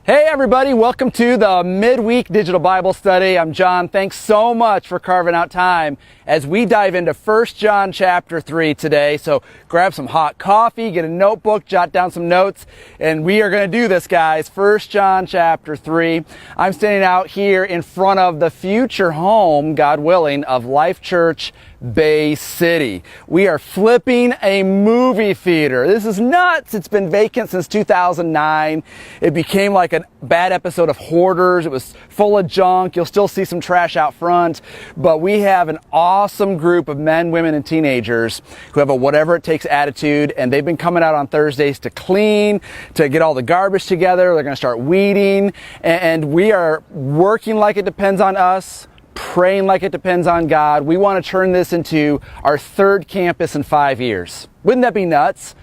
Hey everybody, welcome to the Midweek Digital Bible Study. I'm John. Thanks so much for carving out time as we dive into 1 John chapter 3 today. So grab some hot coffee, get a notebook, jot down some notes, and we are going to do this, guys. 1 John chapter 3. I'm standing out here in front of the future home, God willing, of Life Church Bay City. We are flipping a movie theater. This is nuts. It's been vacant since 2009. It became like a bad episode of Hoarders. It was full of junk. You'll still see some trash out front, but we have an awesome group of men, women, and teenagers who have a whatever it takes attitude, and they've been coming out on Thursdays to clean, to get all the garbage together. They're going to start weeding, and we are working like it depends on us, praying like it depends on God. We want to turn this into our third campus in 5 years. Wouldn't that be nuts?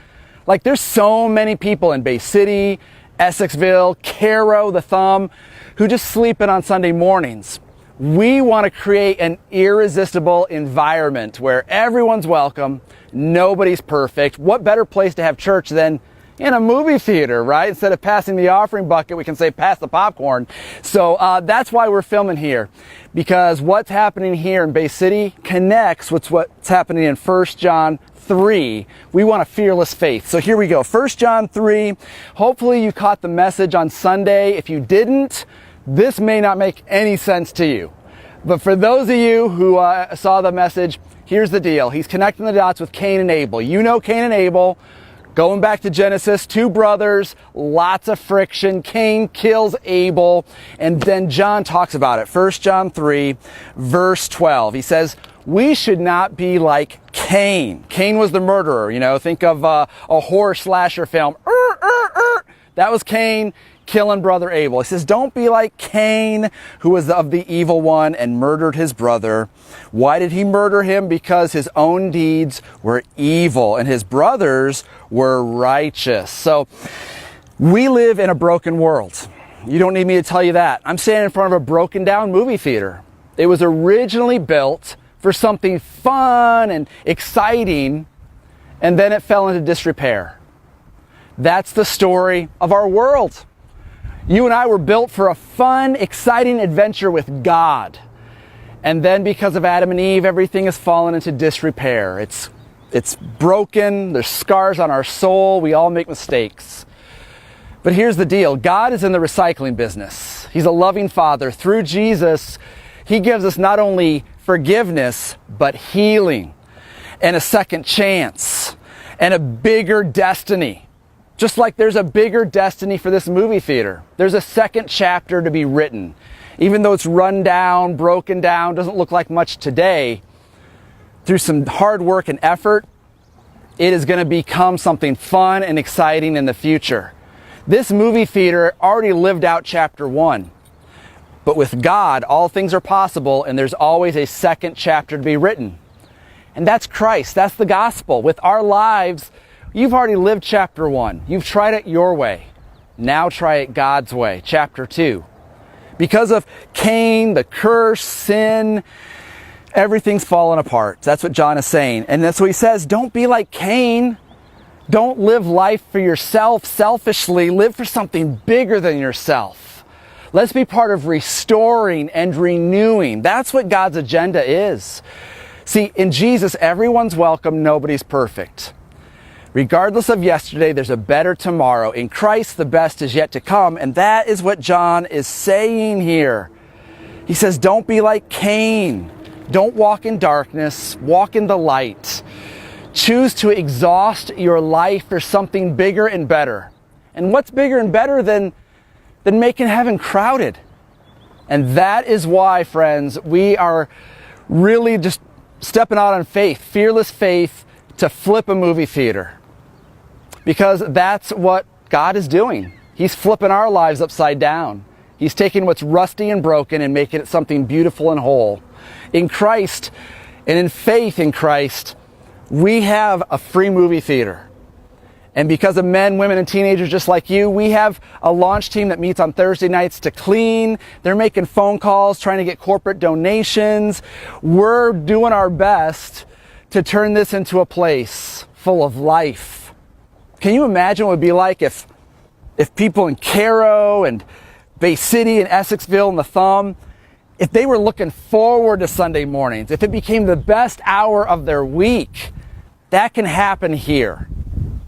Like, there's so many people in Bay City, Essexville, Cairo, the Thumb, who just sleep in on Sunday mornings. We want to create an irresistible environment where everyone's welcome, nobody's perfect. What better place to have church than in a movie theater, right? Instead of passing the offering bucket, we can say pass the popcorn. So that's why we're filming here, because what's happening here in Bay City connects with what's happening in 1 John 3. We want a fearless faith. So here we go. 1 John 3. Hopefully you caught the message on Sunday. If you didn't, this may not make any sense to you. But for those of you who saw the message, here's the deal. He's connecting the dots with Cain and Abel. You know Cain and Abel. Going back to Genesis, two brothers, lots of friction. Cain kills Abel, and then John talks about it. 1 John 3, verse 12. He says, we should not be like Cain. Cain was the murderer, you know. Think of a horror slasher film. That was Cain killing brother Abel. He says, don't be like Cain, who was of the evil one and murdered his brother. Why did he murder him? Because his own deeds were evil and his brothers were righteous. So we live in a broken world. You don't need me to tell you that. I'm standing in front of a broken down movie theater. It was originally built for something fun and exciting, and then it fell into disrepair. That's the story of our world. You and I were built for a fun, exciting adventure with God. And then because of Adam and Eve, everything has fallen into disrepair. It's broken. There's scars on our soul. We all make mistakes. But here's the deal. God is in the recycling business. He's a loving Father. Through Jesus, He gives us not only forgiveness, but healing and a second chance and a bigger destiny. Just like there's a bigger destiny for this movie theater. There's a second chapter to be written. Even though it's run down, broken down, doesn't look like much today, through some hard work and effort, it is going to become something fun and exciting in the future. This movie theater already lived out chapter 1. But with God, all things are possible, and there's always a second chapter to be written. And that's Christ. That's the gospel. With our lives, you've already lived chapter 1. You've tried it your way. Now try it God's way. Chapter 2. Because of Cain, the curse, sin, everything's fallen apart. That's what John is saying. And that's what he says. Don't be like Cain. Don't live life for yourself selfishly. Live for something bigger than yourself. Let's be part of restoring and renewing. That's what God's agenda is. See, in Jesus, everyone's welcome. Nobody's perfect. Regardless of yesterday, there's a better tomorrow. In Christ, the best is yet to come. And that is what John is saying here. He says, don't be like Cain. Don't walk in darkness. Walk in the light. Choose to exhaust your life for something bigger and better. And what's bigger and better than making heaven crowded? And that is why, friends, we are really just stepping out on faith, fearless faith, to flip a movie theater. Because that's what God is doing. He's flipping our lives upside down. He's taking what's rusty and broken and making it something beautiful and whole. In Christ and in faith in Christ, we have a free movie theater. And because of men, women, and teenagers just like you, we have a launch team that meets on Thursday nights to clean. They're making phone calls, trying to get corporate donations. We're doing our best to turn this into a place full of life. Can you imagine what it would be like if If people in Cairo and Bay City and Essexville and the Thumb, if they were looking forward to Sunday mornings, if it became the best hour of their week, that can happen here.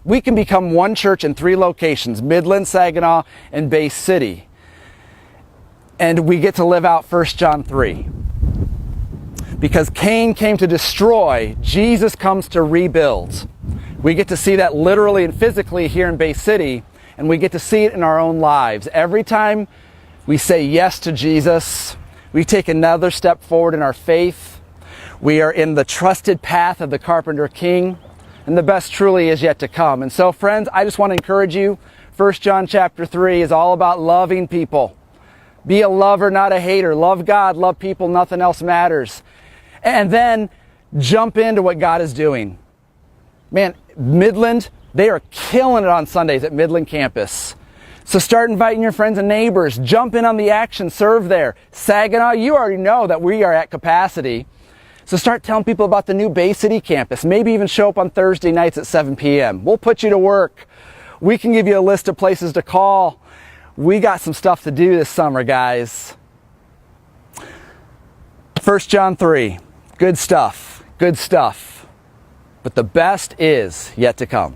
We can become one church in 3 locations, Midland, Saginaw, and Bay City. And we get to live out 1 John 3. Because Cain came to destroy, Jesus comes to rebuild. We get to see that literally and physically here in Bay City, and we get to see it in our own lives. Every time we say yes to Jesus, we take another step forward in our faith. We are in the trusted path of the Carpenter King, and the best truly is yet to come. And so, friends, I just want to encourage you. 1 John chapter 3 is all about loving people. Be a lover, not a hater. Love God, love people, nothing else matters. And then jump into what God is doing. Man, Midland, they are killing it on Sundays at Midland campus. So start inviting your friends and neighbors. Jump in on the action. Serve there. Saginaw, you already know that we are at capacity. So start telling people about the new Bay City campus. Maybe even show up on Thursday nights at 7 p.m. We'll put you to work. We can give you a list of places to call. We got some stuff to do this summer, guys. 1 John 3. Good stuff. Good stuff. But the best is yet to come.